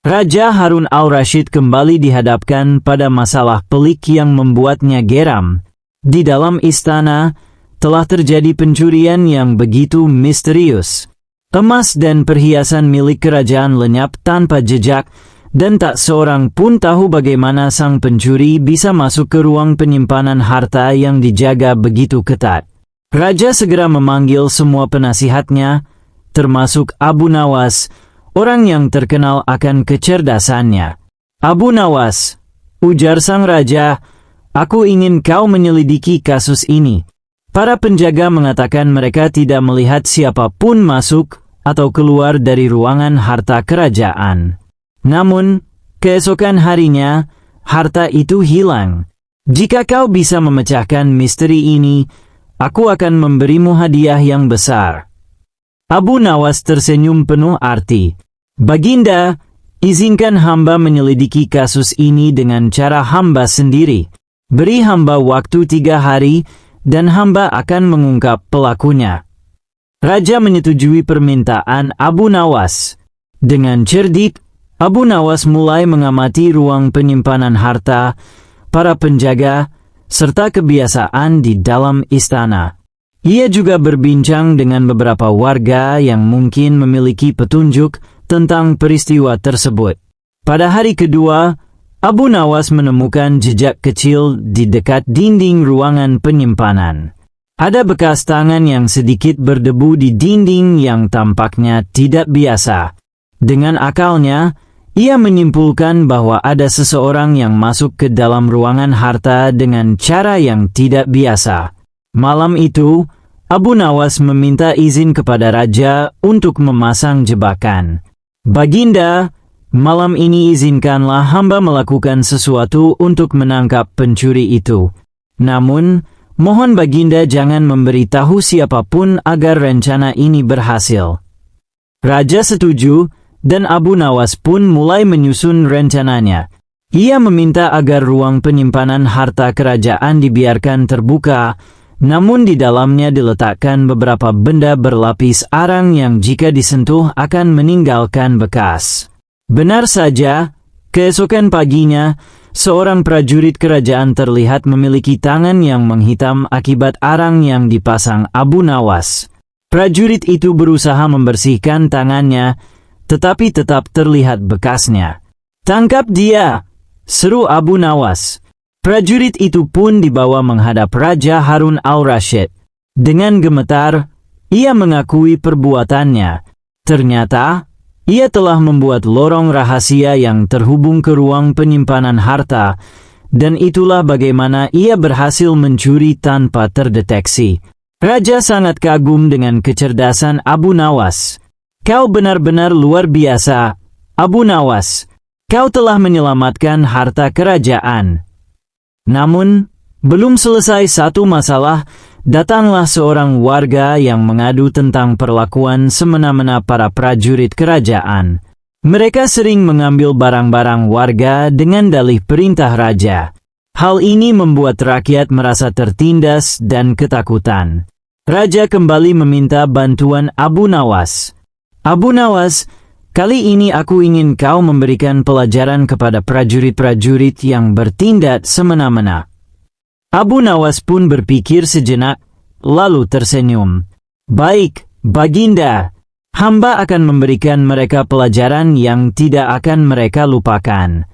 Raja Harun al-Rashid kembali dihadapkan pada masalah pelik yang membuatnya geram. Di dalam istana, telah terjadi pencurian yang begitu misterius. Emas dan perhiasan milik kerajaan lenyap tanpa jejak, dan tak seorang pun tahu bagaimana sang pencuri bisa masuk ke ruang penyimpanan harta yang dijaga begitu ketat. Raja segera memanggil semua penasihatnya, termasuk Abu Nawas, orang yang terkenal akan kecerdasannya. "Abu Nawas," ujar sang raja, "aku ingin kau menyelidiki kasus ini." Para penjaga mengatakan mereka tidak melihat siapapun masuk atau keluar dari ruangan harta kerajaan. Namun, keesokan harinya, harta itu hilang. "Jika kau bisa memecahkan misteri ini, aku akan memberimu hadiah yang besar." Abu Nawas tersenyum penuh arti. "Baginda, izinkan hamba menyelidiki kasus ini dengan cara hamba sendiri. Beri hamba waktu 3 hari, dan hamba akan mengungkap pelakunya." Raja menyetujui permintaan Abu Nawas. Dengan cerdik, Abu Nawas mulai mengamati ruang penyimpanan harta, para penjaga, serta kebiasaan di dalam istana. Ia juga berbincang dengan beberapa warga yang mungkin memiliki petunjuk tentang peristiwa tersebut. Pada hari kedua, Abu Nawas menemukan jejak kecil di dekat dinding ruangan penyimpanan. Ada bekas tangan yang sedikit berdebu di dinding yang tampaknya tidak biasa. Dengan akalnya, ia menyimpulkan bahwa ada seseorang yang masuk ke dalam ruangan harta dengan cara yang tidak biasa. Malam itu, Abu Nawas meminta izin kepada raja untuk memasang jebakan. "Baginda, malam ini izinkanlah hamba melakukan sesuatu untuk menangkap pencuri itu. Namun, mohon baginda jangan memberitahu siapapun agar rencana ini berhasil." Raja setuju, dan Abu Nawas pun mulai menyusun rencananya. Ia meminta agar ruang penyimpanan harta kerajaan dibiarkan terbuka, namun di dalamnya diletakkan beberapa benda berlapis arang yang jika disentuh akan meninggalkan bekas. Benar saja, keesokan paginya, seorang prajurit kerajaan terlihat memiliki tangan yang menghitam akibat arang yang dipasang Abu Nawas. Prajurit itu berusaha membersihkan tangannya, tetapi tetap terlihat bekasnya. "Tangkap dia!" seru Abu Nawas. Prajurit itu pun dibawa menghadap Raja Harun al-Rashid. Dengan gemetar, ia mengakui perbuatannya. Ternyata, ia telah membuat lorong rahasia yang terhubung ke ruang penyimpanan harta, dan itulah bagaimana ia berhasil mencuri tanpa terdeteksi. Raja sangat kagum dengan kecerdasan Abu Nawas. "Kau benar-benar luar biasa, Abu Nawas. Kau telah menyelamatkan harta kerajaan." Namun, belum selesai satu masalah, datanglah seorang warga yang mengadu tentang perlakuan semena-mena para prajurit kerajaan. Mereka sering mengambil barang-barang warga dengan dalih perintah raja. Hal ini membuat rakyat merasa tertindas dan ketakutan. Raja kembali meminta bantuan Abu Nawas. "Abu Nawas, kali ini aku ingin kau memberikan pelajaran kepada prajurit-prajurit yang bertindak semena-mena." Abu Nawas pun berpikir sejenak, lalu tersenyum. "Baik, baginda. Hamba akan memberikan mereka pelajaran yang tidak akan mereka lupakan."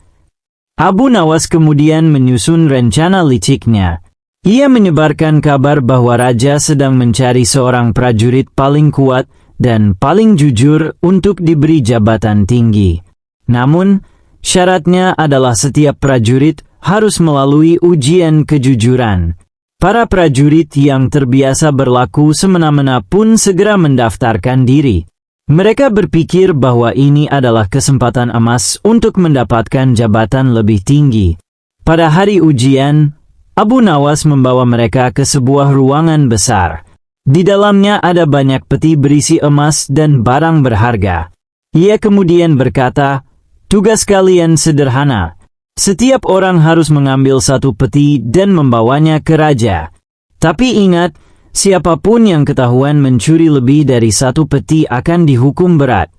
Abu Nawas kemudian menyusun rencana liciknya. Ia menyebarkan kabar bahwa raja sedang mencari seorang prajurit paling kuat dan paling jujur untuk diberi jabatan tinggi. Namun, syaratnya adalah setiap prajurit harus melalui ujian kejujuran. Para prajurit yang terbiasa berlaku semena-mena pun segera mendaftarkan diri. Mereka berpikir bahwa ini adalah kesempatan emas untuk mendapatkan jabatan lebih tinggi. Pada hari ujian, Abu Nawas membawa mereka ke sebuah ruangan besar. Di dalamnya ada banyak peti berisi emas dan barang berharga. Ia kemudian berkata, "Tugas kalian sederhana. Setiap orang harus mengambil satu peti dan membawanya ke raja. Tapi ingat, siapapun yang ketahuan mencuri lebih dari satu peti akan dihukum berat."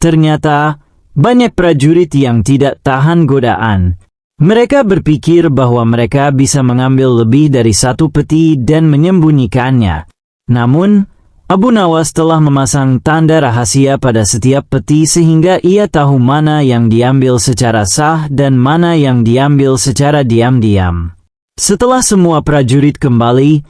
Ternyata, Banyak prajurit yang tidak tahan godaan. Mereka berpikir bahwa mereka bisa mengambil lebih dari satu peti dan menyembunyikannya. Namun, Abu Nawas telah memasang tanda rahasia pada setiap peti sehingga ia tahu mana yang diambil secara sah dan mana yang diambil secara diam-diam. Setelah semua prajurit kembali,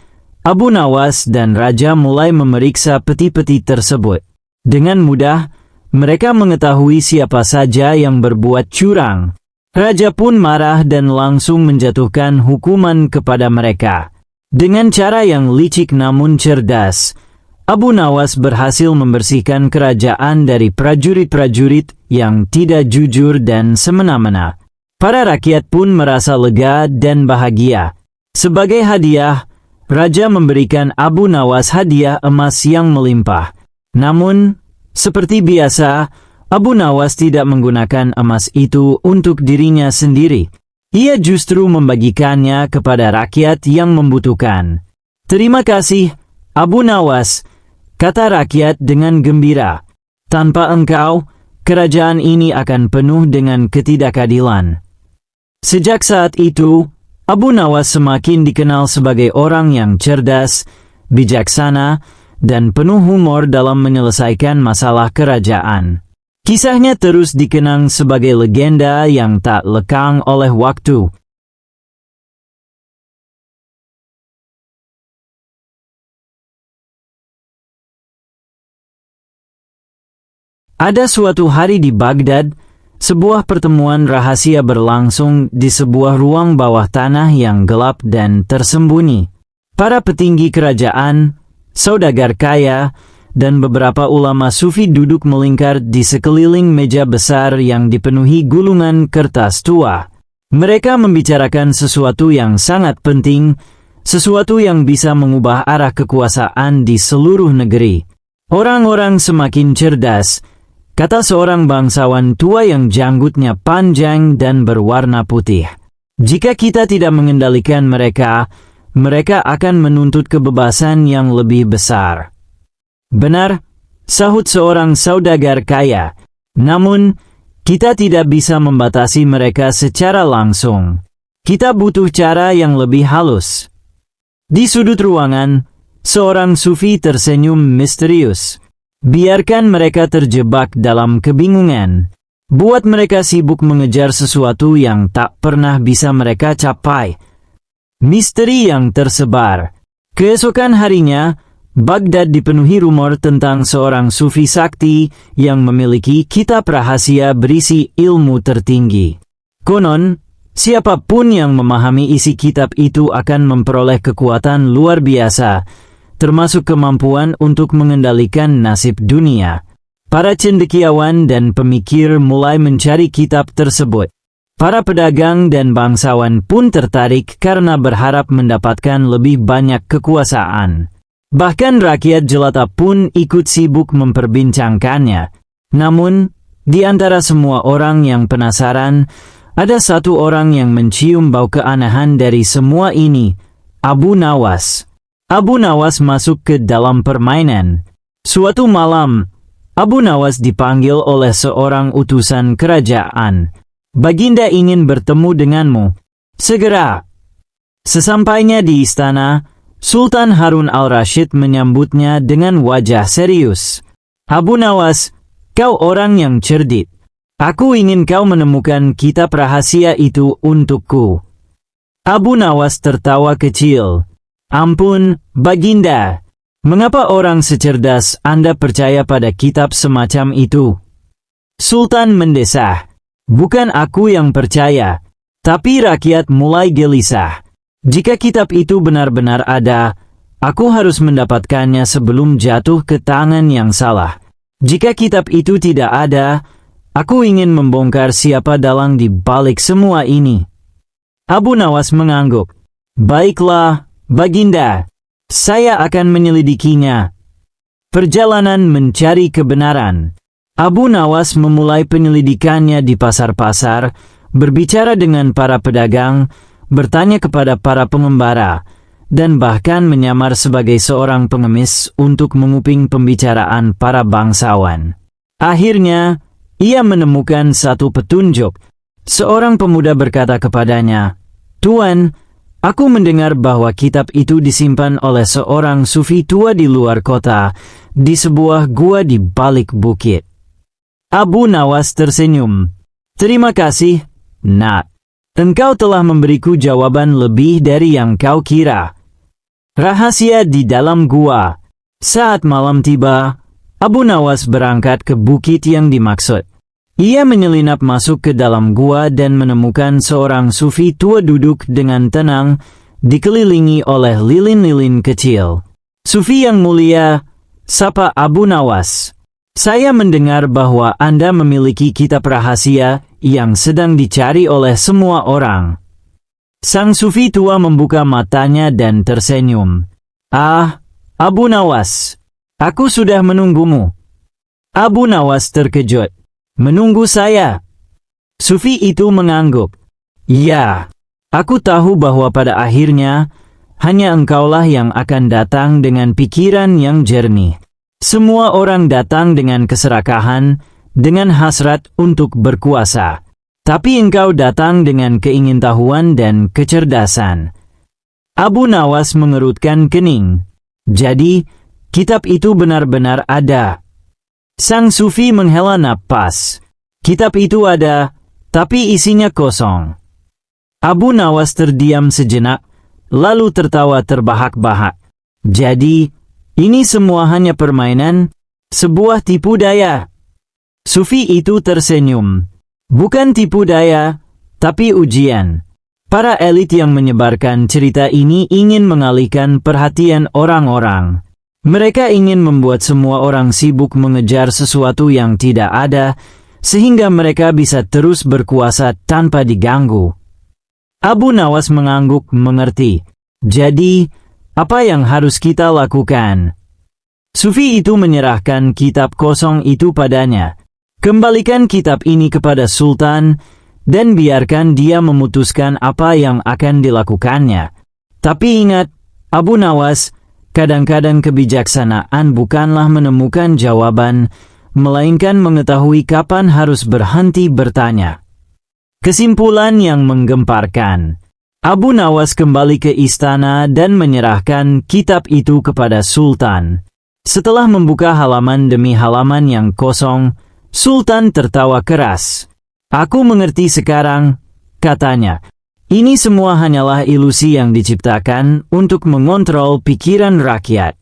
Abu Nawas dan Raja mulai memeriksa peti-peti tersebut. Dengan mudah, mereka mengetahui siapa saja yang berbuat curang. Raja pun marah dan langsung menjatuhkan hukuman kepada mereka. Dengan cara yang licik namun cerdas, Abu Nawas berhasil membersihkan kerajaan dari prajurit-prajurit yang tidak jujur dan semena-mena. Para rakyat pun merasa lega dan bahagia. Sebagai hadiah, Raja memberikan Abu Nawas hadiah emas yang melimpah. Namun, seperti biasa, Abu Nawas tidak menggunakan emas itu untuk dirinya sendiri. Ia justru membagikannya kepada rakyat yang membutuhkan. "Terima kasih, Abu Nawas," kata rakyat dengan gembira. "Tanpa engkau, kerajaan ini akan penuh dengan ketidakadilan." Sejak saat itu, Abu Nawas semakin dikenal sebagai orang yang cerdas, bijaksana, dan penuh humor dalam menyelesaikan masalah kerajaan. Kisahnya terus dikenang sebagai legenda yang tak lekang oleh waktu. Ada suatu hari di Baghdad, sebuah pertemuan rahasia berlangsung di sebuah ruang bawah tanah yang gelap dan tersembunyi. Para petinggi kerajaan, saudagar kaya, dan beberapa ulama sufi duduk melingkar di sekeliling meja besar yang dipenuhi gulungan kertas tua. Mereka membicarakan sesuatu yang sangat penting, sesuatu yang bisa mengubah arah kekuasaan di seluruh negeri. "Orang-orang semakin cerdas," kata seorang bangsawan tua yang janggutnya panjang dan berwarna putih. "Jika kita tidak mengendalikan mereka, mereka akan menuntut kebebasan yang lebih besar." "Benar," sahut seorang saudagar kaya. "Namun, kita tidak bisa membatasi mereka secara langsung. Kita butuh cara yang lebih halus." Di sudut ruangan, seorang sufi tersenyum misterius. "Biarkan mereka terjebak dalam kebingungan. Buat mereka sibuk mengejar sesuatu yang tak pernah bisa mereka capai." Misteri yang tersebar. Keesokan harinya, Baghdad dipenuhi rumor tentang seorang sufi sakti yang memiliki kitab rahasia berisi ilmu tertinggi. Konon, siapapun yang memahami isi kitab itu akan memperoleh kekuatan luar biasa, termasuk kemampuan untuk mengendalikan nasib dunia. Para cendekiawan dan pemikir mulai mencari kitab tersebut. Para pedagang dan bangsawan pun tertarik karena berharap mendapatkan lebih banyak kekuasaan. Bahkan rakyat jelata pun ikut sibuk memperbincangkannya. Namun, di antara semua orang yang penasaran, ada satu orang yang mencium bau keanehan dari semua ini, Abu Nawas. Abu Nawas masuk ke dalam permainan. Suatu malam, Abu Nawas dipanggil oleh seorang utusan kerajaan. "Baginda ingin bertemu denganmu. Segera." Sesampainya di istana, Sultan Harun al-Rashid menyambutnya dengan wajah serius. "Abu Nawas, kau orang yang cerdik. Aku ingin kau menemukan kitab rahasia itu untukku." Abu Nawas tertawa kecil. "Ampun, Baginda. Mengapa orang secerdas Anda percaya pada kitab semacam itu?" Sultan mendesah. "Bukan aku yang percaya, tapi rakyat mulai gelisah. Jika kitab itu benar-benar ada, aku harus mendapatkannya sebelum jatuh ke tangan yang salah. Jika kitab itu tidak ada, aku ingin membongkar siapa dalang di balik semua ini." Abu Nawas mengangguk. "Baiklah, Baginda. Saya akan menyelidikinya." Perjalanan mencari kebenaran. Abu Nawas memulai penyelidikannya di pasar-pasar, berbicara dengan para pedagang, bertanya kepada para pengembara, dan bahkan menyamar sebagai seorang pengemis untuk menguping pembicaraan para bangsawan. Akhirnya, ia menemukan satu petunjuk. Seorang pemuda berkata kepadanya, "Tuan, aku mendengar bahwa kitab itu disimpan oleh seorang sufi tua di luar kota, di sebuah gua di balik bukit." Abu Nawas tersenyum. "Terima kasih, Nak. Engkau telah memberiku jawaban lebih dari yang kau kira." Rahasia di dalam gua. Saat malam tiba, Abu Nawas berangkat ke bukit yang dimaksud. Ia menyelinap masuk ke dalam gua dan menemukan seorang sufi tua duduk dengan tenang, dikelilingi oleh lilin-lilin kecil. "Sufi yang mulia," sapa Abu Nawas, "saya mendengar bahwa Anda memiliki kitab rahasia yang sedang dicari oleh semua orang." Sang sufi tua membuka matanya dan tersenyum. "Ah, Abu Nawas, aku sudah menunggumu." Abu Nawas terkejut. "Menunggu saya?" Sufi itu mengangguk. "Ya, aku tahu bahwa pada akhirnya hanya engkaulah yang akan datang dengan pikiran yang jernih. Semua orang datang dengan keserakahan, dengan hasrat untuk berkuasa. Tapi engkau datang dengan keingintahuan dan kecerdasan." Abu Nawas mengerutkan kening. "Jadi, kitab itu benar-benar ada?" Sang sufi menghela napas. "Kitab itu ada, tapi isinya kosong." Abu Nawas terdiam sejenak, lalu tertawa terbahak-bahak. "Jadi, ini semua hanya permainan, sebuah tipu daya?" Sufi itu tersenyum. "Bukan tipu daya, tapi ujian. Para elit yang menyebarkan cerita ini ingin mengalihkan perhatian orang-orang. Mereka ingin membuat semua orang sibuk mengejar sesuatu yang tidak ada, sehingga mereka bisa terus berkuasa tanpa diganggu." Abu Nawas mengangguk mengerti. "Jadi, apa yang harus kita lakukan?" Sufi itu menyerahkan kitab kosong itu padanya. "Kembalikan kitab ini kepada Sultan, dan biarkan dia memutuskan apa yang akan dilakukannya. Tapi ingat, Abu Nawas, kadang-kadang kebijaksanaan bukanlah menemukan jawaban, melainkan mengetahui kapan harus berhenti bertanya." Kesimpulan yang menggemparkan. Abu Nawas kembali ke istana dan menyerahkan kitab itu kepada Sultan. Setelah membuka halaman demi halaman yang kosong, Sultan tertawa keras. "Aku mengerti sekarang," katanya. "Ini semua hanyalah ilusi yang diciptakan untuk mengontrol pikiran rakyat."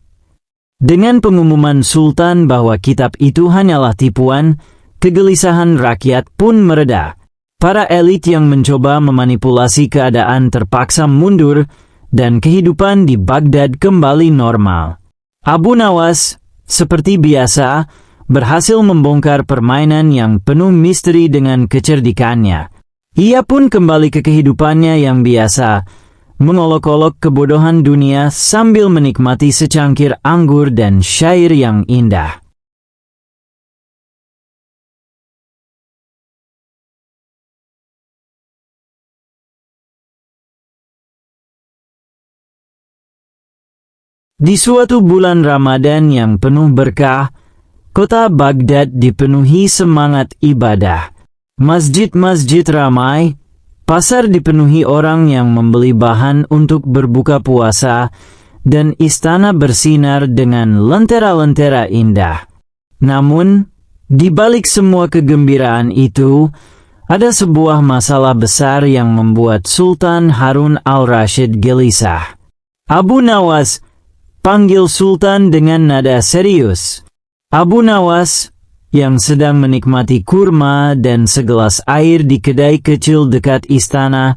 Dengan pengumuman Sultan bahwa kitab itu hanyalah tipuan, kegelisahan rakyat pun mereda. Para elit yang mencoba memanipulasi keadaan terpaksa mundur, dan kehidupan di Baghdad kembali normal. Abu Nawas, seperti biasa, berhasil membongkar permainan yang penuh misteri dengan kecerdikannya. Ia pun kembali ke kehidupannya yang biasa, mengolok-olok kebodohan dunia sambil menikmati secangkir anggur dan syair yang indah. Di suatu bulan Ramadan yang penuh berkah, kota Baghdad dipenuhi semangat ibadah. Masjid-masjid ramai, pasar dipenuhi orang yang membeli bahan untuk berbuka puasa, dan istana bersinar dengan lentera-lentera indah. Namun, di balik semua kegembiraan itu, ada sebuah masalah besar yang membuat Sultan Harun al-Rashid gelisah. "Abu Nawas," panggil Sultan dengan nada serius. Abu Nawas, yang sedang menikmati kurma dan segelas air di kedai kecil dekat istana,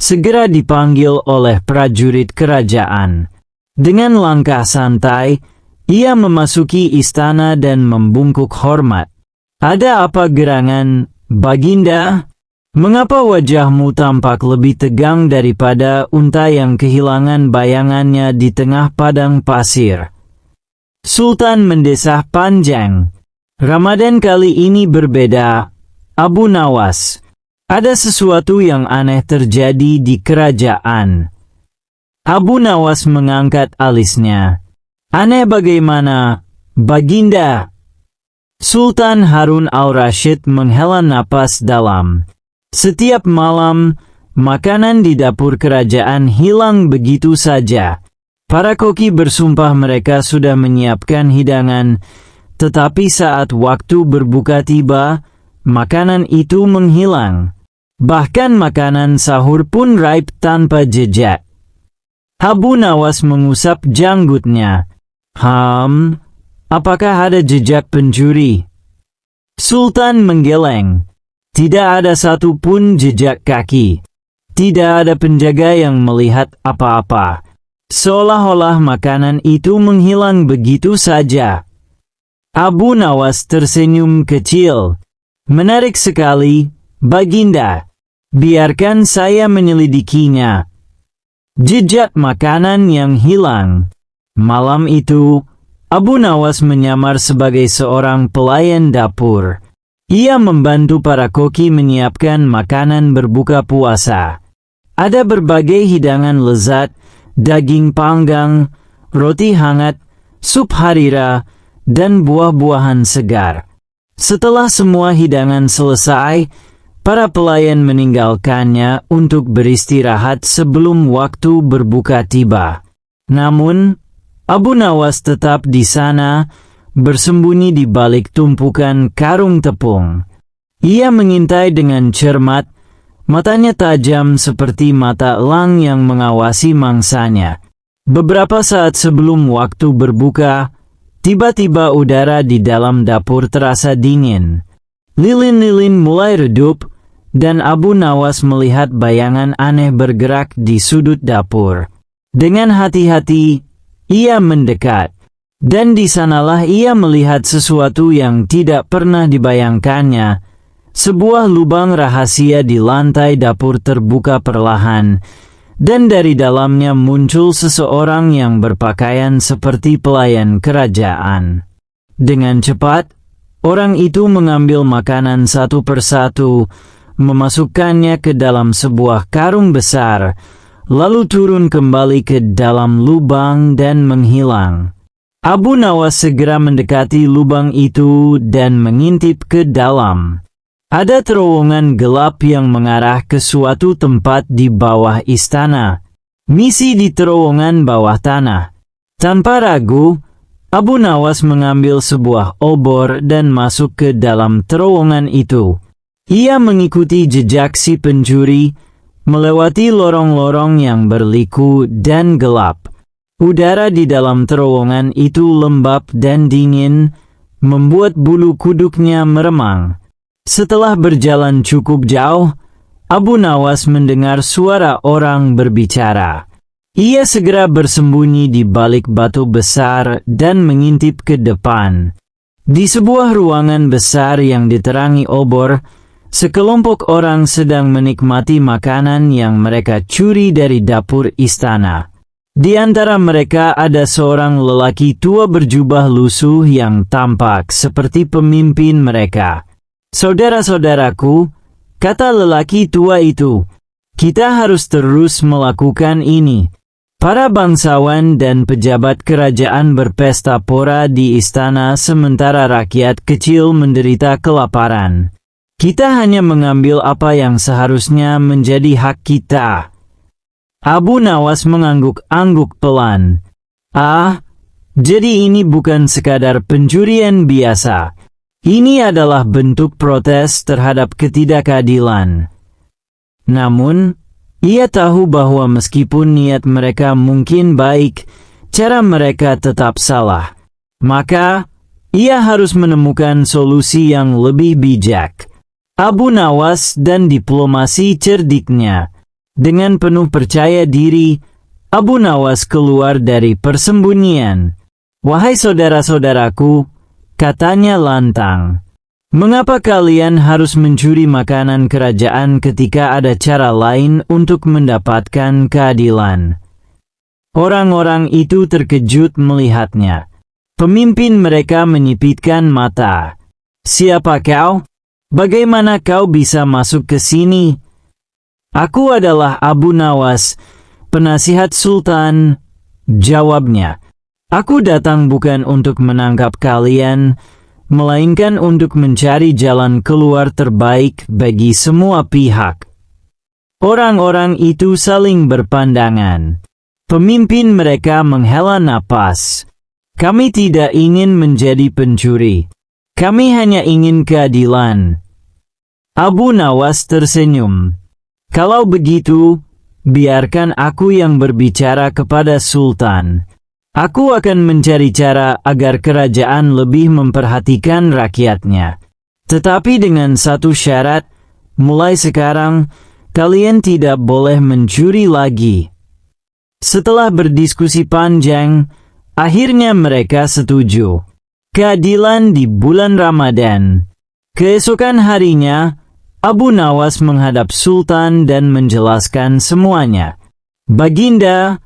segera dipanggil oleh prajurit kerajaan. Dengan langkah santai, ia memasuki istana dan membungkuk hormat. "Ada apa gerangan, Baginda? Mengapa wajahmu tampak lebih tegang daripada unta yang kehilangan bayangannya di tengah padang pasir?" Sultan mendesah panjang. "Ramadan kali ini berbeda, Abu Nawas. Ada sesuatu yang aneh terjadi di kerajaan." Abu Nawas mengangkat alisnya. "Aneh bagaimana, Baginda?" Sultan Harun al-Rashid menghela napas dalam. Setiap malam, makanan di dapur kerajaan hilang begitu saja. Para koki bersumpah mereka sudah menyiapkan hidangan, tetapi saat waktu berbuka tiba, makanan itu menghilang. Bahkan makanan sahur pun raib tanpa jejak. Abu Nawas mengusap janggutnya. Apakah ada jejak pencuri? Sultan menggeleng. Tidak ada satu pun jejak kaki. Tidak ada penjaga yang melihat apa-apa. Seolah-olah makanan itu menghilang begitu saja. Abu Nawas tersenyum kecil. Menarik sekali, Baginda. Biarkan saya menyelidikinya. Jejak makanan yang hilang. Malam itu, Abu Nawas menyamar sebagai seorang pelayan dapur. Ia membantu para koki menyiapkan makanan berbuka puasa. Ada berbagai hidangan lezat, daging panggang, roti hangat, sup harira, dan buah-buahan segar. Setelah semua hidangan selesai, para pelayan meninggalkannya untuk beristirahat sebelum waktu berbuka tiba. Namun, Abu Nawas tetap di sana, bersembunyi di balik tumpukan karung tepung. Ia mengintai dengan cermat, matanya tajam seperti mata elang yang mengawasi mangsanya. Beberapa saat sebelum waktu berbuka, tiba-tiba udara di dalam dapur terasa dingin. Lilin-lilin mulai redup, dan Abu Nawas melihat bayangan aneh bergerak di sudut dapur. Dengan hati-hati, ia mendekat. Dan di sanalah ia melihat sesuatu yang tidak pernah dibayangkannya. Sebuah lubang rahasia di lantai dapur terbuka perlahan, dan dari dalamnya muncul seseorang yang berpakaian seperti pelayan kerajaan. Dengan cepat, orang itu mengambil makanan satu persatu, memasukkannya ke dalam sebuah karung besar, lalu turun kembali ke dalam lubang dan menghilang. Abu Nawas segera mendekati lubang itu dan mengintip ke dalam. Ada terowongan gelap yang mengarah ke suatu tempat di bawah istana. Misi di terowongan bawah tanah. Tanpa ragu, Abu Nawas mengambil sebuah obor dan masuk ke dalam terowongan itu. Ia mengikuti jejak si pencuri, melewati lorong-lorong yang berliku dan gelap. Udara di dalam terowongan itu lembab dan dingin, membuat bulu kuduknya meremang. Setelah berjalan cukup jauh, Abu Nawas mendengar suara orang berbicara. Ia segera bersembunyi di balik batu besar dan mengintip ke depan. Di sebuah ruangan besar yang diterangi obor, sekelompok orang sedang menikmati makanan yang mereka curi dari dapur istana. Di antara mereka ada seorang lelaki tua berjubah lusuh yang tampak seperti pemimpin mereka. "Saudara-saudaraku," kata lelaki tua itu, "kita harus terus melakukan ini." Para bangsawan dan pejabat kerajaan berpesta pora di istana sementara rakyat kecil menderita kelaparan. Kita hanya mengambil apa yang seharusnya menjadi hak kita. Abu Nawas mengangguk-angguk pelan. Jadi ini bukan sekadar pencurian biasa. Ini adalah bentuk protes terhadap ketidakadilan. Namun, ia tahu bahwa meskipun niat mereka mungkin baik, cara mereka tetap salah. Maka, ia harus menemukan solusi yang lebih bijak. Abu Nawas dan diplomasi cerdiknya. Dengan penuh percaya diri, Abu Nawas keluar dari persembunyian. "Wahai saudara-saudaraku," katanya lantang, "mengapa kalian harus mencuri makanan kerajaan ketika ada cara lain untuk mendapatkan keadilan?" Orang-orang itu terkejut melihatnya. Pemimpin mereka menyipitkan mata. "Siapa kau? Bagaimana kau bisa masuk ke sini?" "Aku adalah Abu Nawas, penasihat Sultan," jawabnya. "Aku datang bukan untuk menangkap kalian, melainkan untuk mencari jalan keluar terbaik bagi semua pihak. Orang-orang itu saling berpandangan. Pemimpin mereka menghela napas. Kami tidak ingin menjadi pencuri. Kami hanya ingin keadilan. Abu Nawas tersenyum. Kalau begitu, biarkan aku yang berbicara kepada Sultan. Aku akan mencari cara agar kerajaan lebih memperhatikan rakyatnya. Tetapi dengan satu syarat, mulai sekarang, kalian tidak boleh mencuri lagi. Setelah berdiskusi panjang, akhirnya mereka setuju. Keadilan di bulan Ramadan. Keesokan harinya, Abu Nawas menghadap Sultan dan menjelaskan semuanya. Baginda,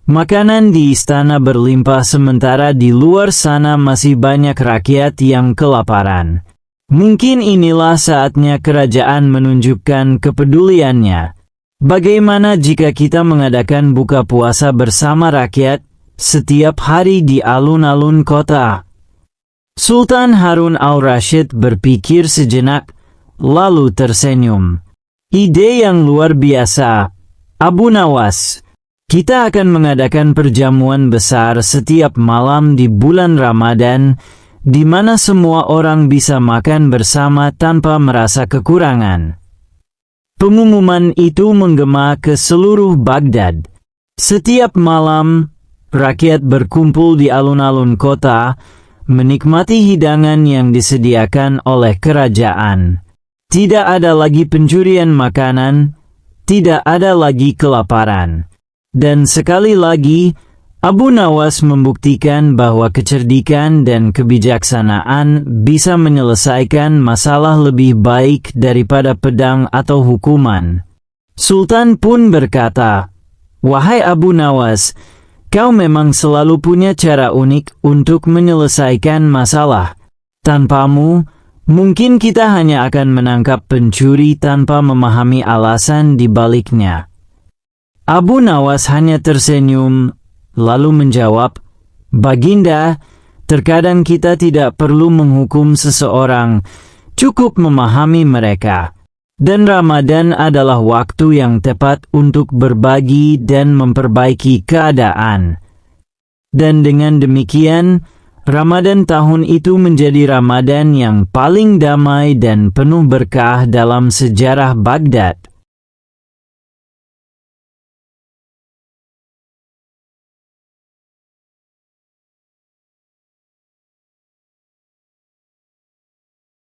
makanan di istana berlimpah sementara di luar sana masih banyak rakyat yang kelaparan. Mungkin inilah saatnya kerajaan menunjukkan kepeduliannya. Bagaimana jika kita mengadakan buka puasa bersama rakyat setiap hari di alun-alun kota? Sultan Harun al-Rashid berpikir sejenak, lalu tersenyum. Ide yang luar biasa, Abu Nawas. Kita akan mengadakan perjamuan besar setiap malam di bulan Ramadan, di mana semua orang bisa makan bersama tanpa merasa kekurangan. Pengumuman itu menggema ke seluruh Baghdad. Setiap malam, rakyat berkumpul di alun-alun kota, menikmati hidangan yang disediakan oleh kerajaan. Tidak ada lagi pencurian makanan, tidak ada lagi kelaparan. Dan sekali lagi, Abu Nawas membuktikan bahwa kecerdikan dan kebijaksanaan bisa menyelesaikan masalah lebih baik daripada pedang atau hukuman. Sultan pun berkata, "Wahai Abu Nawas, kau memang selalu punya cara unik untuk menyelesaikan masalah. Tanpamu, mungkin kita hanya akan menangkap pencuri tanpa memahami alasan di baliknya." Abu Nawas hanya tersenyum, lalu menjawab, "Baginda, terkadang kita tidak perlu menghukum seseorang, cukup memahami mereka. Dan Ramadan adalah waktu yang tepat untuk berbagi dan memperbaiki keadaan." Dan dengan demikian, Ramadan tahun itu menjadi Ramadan yang paling damai dan penuh berkah dalam sejarah Baghdad.